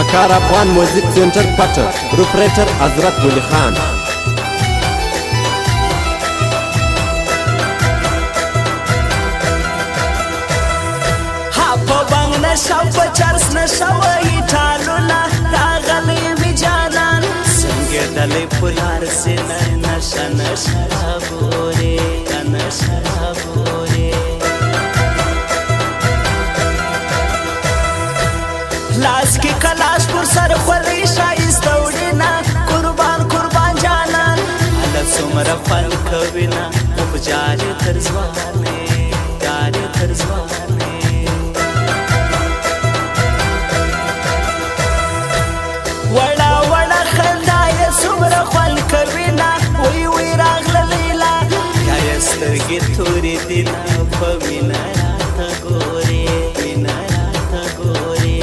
वकार Afghan music centre पटर प्रोपराइटर हजरत वली खान। नशा पचर्स नशा वही ठालूना रागले विजानान संगे दले पुलार से नशा नशा बोरे नशा बोरे लाश की कलाश पर सर खली शाइस्तौड़ीना कुर्बान कुर्बान जानान अल सुमर फल कविना उपजारे तर्जवाने जारे तर्जवाने वड़ा वड़ा खंदाय सुमर खल कविना वही वही रागला लीला क्या यस्तरगी थोड़ी दिना पविना रात गोरे बिना रात गोरे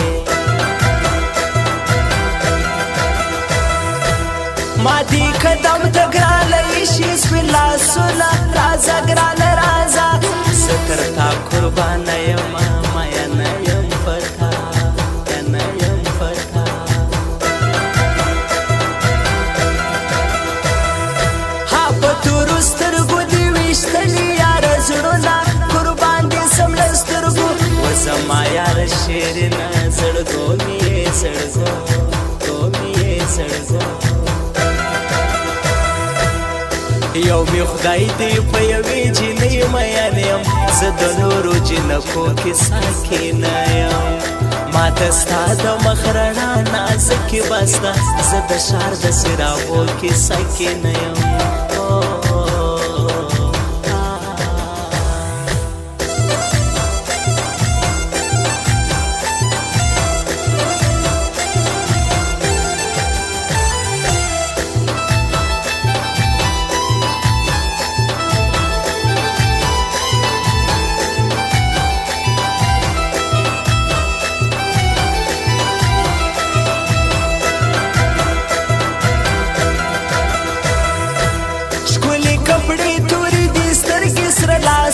मादी कदम तग्राल इशी स्पिला सुला राजा ग्राल राजा सतरता कुर्बान यमा माया नयम पथा नयम पथा तुरुस्तरगु दिविश्तली यार जुड़ना कुर्बान दे समलस्तरगु वजमा यार शेरना जड़गो मिये जड़गो तो मिये जड़गो यौमी खुदाई दे पयवी जिनी मयानयम जदनूरु जिनको किसा की नयम मातस्ता द मखरणा नाज़की बस्ता जद शारद सिरावो किसा की नयम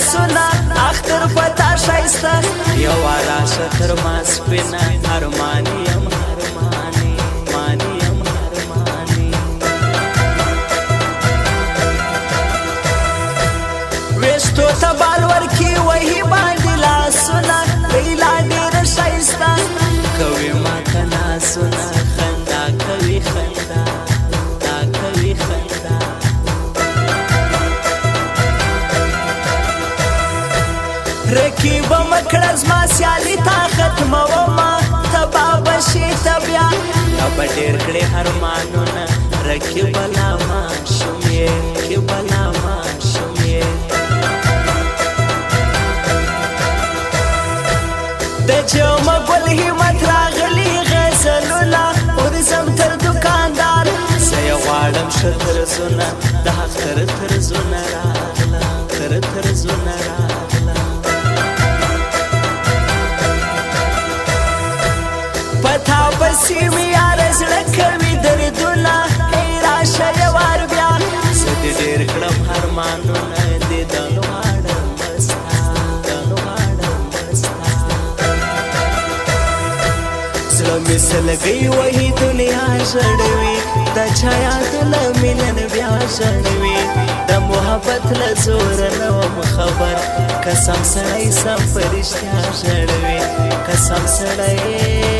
सुना अख्तर पता शाइस्ता यवारा शतर मास पिना हरमानियम हरमानी मानियम हरमानी वेस्तो तबालवर की वही बांडिला सुना लीला डेर शाइस्ता कवि माखना सुना खंदा कवि खंदा कवि खंदा रकीब मकड़ज मा स्याली ताकत मवमा तबा बशी तबिया अब डेर कड़े हरमानो न रकीब लामा शुमिये रकीब लामा शुमिये दजो मगुल ही मत रागली गजलुला और जमतर दुकानदार सयवाड़म शतर सुना दहा थर थर सुना रागला थर थर सुना रागला पथा बसी में यार कवि दर्दुला राशा वार ब्या सद डेर कड़म हरमानो न दे दनवाड़म बस्ता सलो मिसल गई वही दुनिया जड़वी द छाया दुल मिलन ब्या जड़वी द मोहब्बत ल जोर नवम खबर कसम सड़ाई सब फरिश्ता जड़वी कसम सड़ाई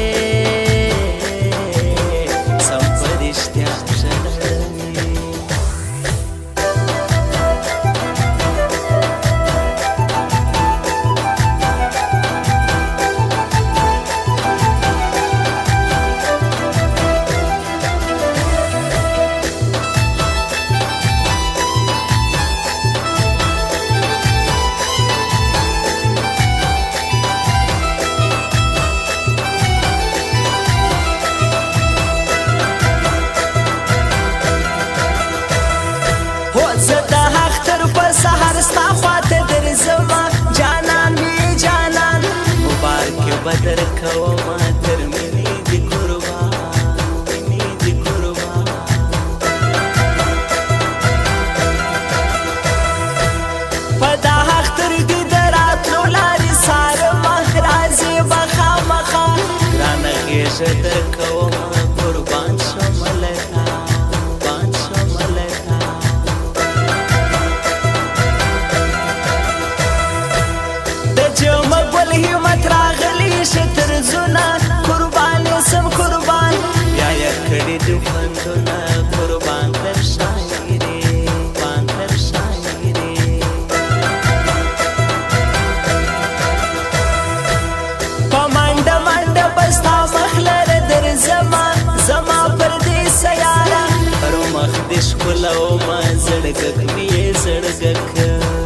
ښکلا و ما زړګک مې یې زړګک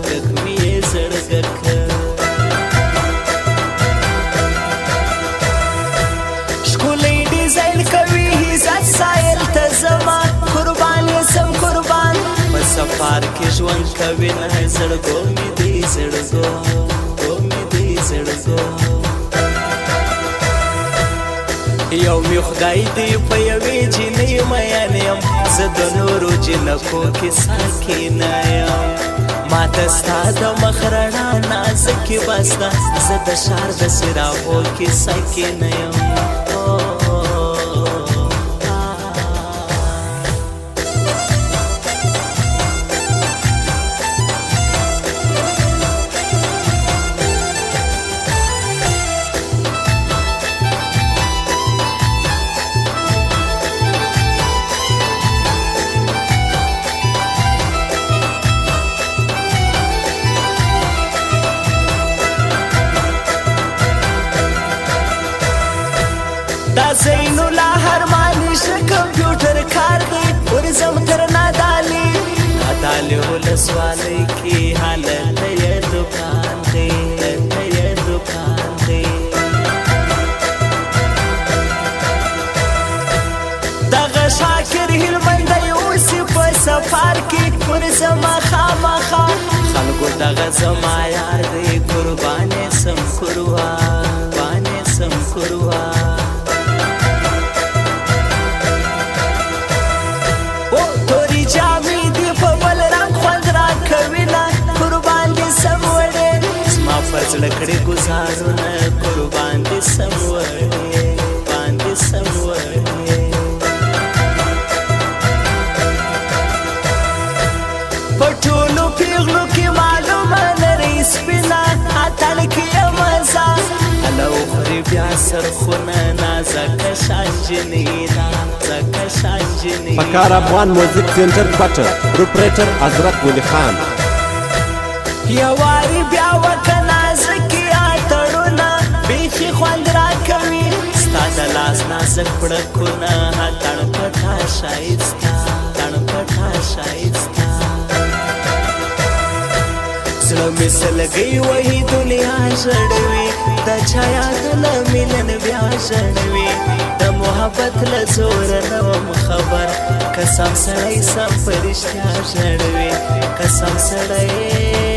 ګک مې یې زړګک ښکلی ډیزاین کوي عزت سایل ته زما قربان یسم قربان په سفر کې ژوند کوي نه زړګو مې دی زړګو مې دی زړګو یو می خدای دی په یوې جینۍ میین یم زه د نورو جنکو کې ساکینه یم ماته ستا د مخ رڼا نازکې بسته زه د ښار د څراغو کې ساکینه یم دا زین الله هرمانی ش کمپیوټر کار دی ورزم تر نادالی نادالی ولسوالی کی حالت یې دکان دی دکان دی دغه شاکر هلمند اوسې په سفر کې ورزم خامخا خلکو دغه زما یار دی قربان سم قربان سم قربان جامې دی په بل رنګ خوند را کوي نه قربان دې سم وړې زما پر زړه کړې ګزارونه قربان دې سم وړې باندې سم وړې په ټولو پیغلو کې معلومه لرې سپینه اتڼ کې یې مزه هله وخورې بیا سرخونه نازکه شانجنې نازکه شانجنې پکار افغان موزیک سینټر کوټه پروپریټر حضرت ولی خان یواري بیا وکه نازکې اتڼونه بیخي خوند را کوي ستا د لاس نازک پړکونه اتڼ پټه ښایسته اتڼ پټه ښایسته زړه مې سلګۍ وهي دنیا ژړوي د چا یادونه مینن بیا ژړوي د محبت له زوره نه وم خبر قسم سړی سم په رښتیا ژړوي قسم سړی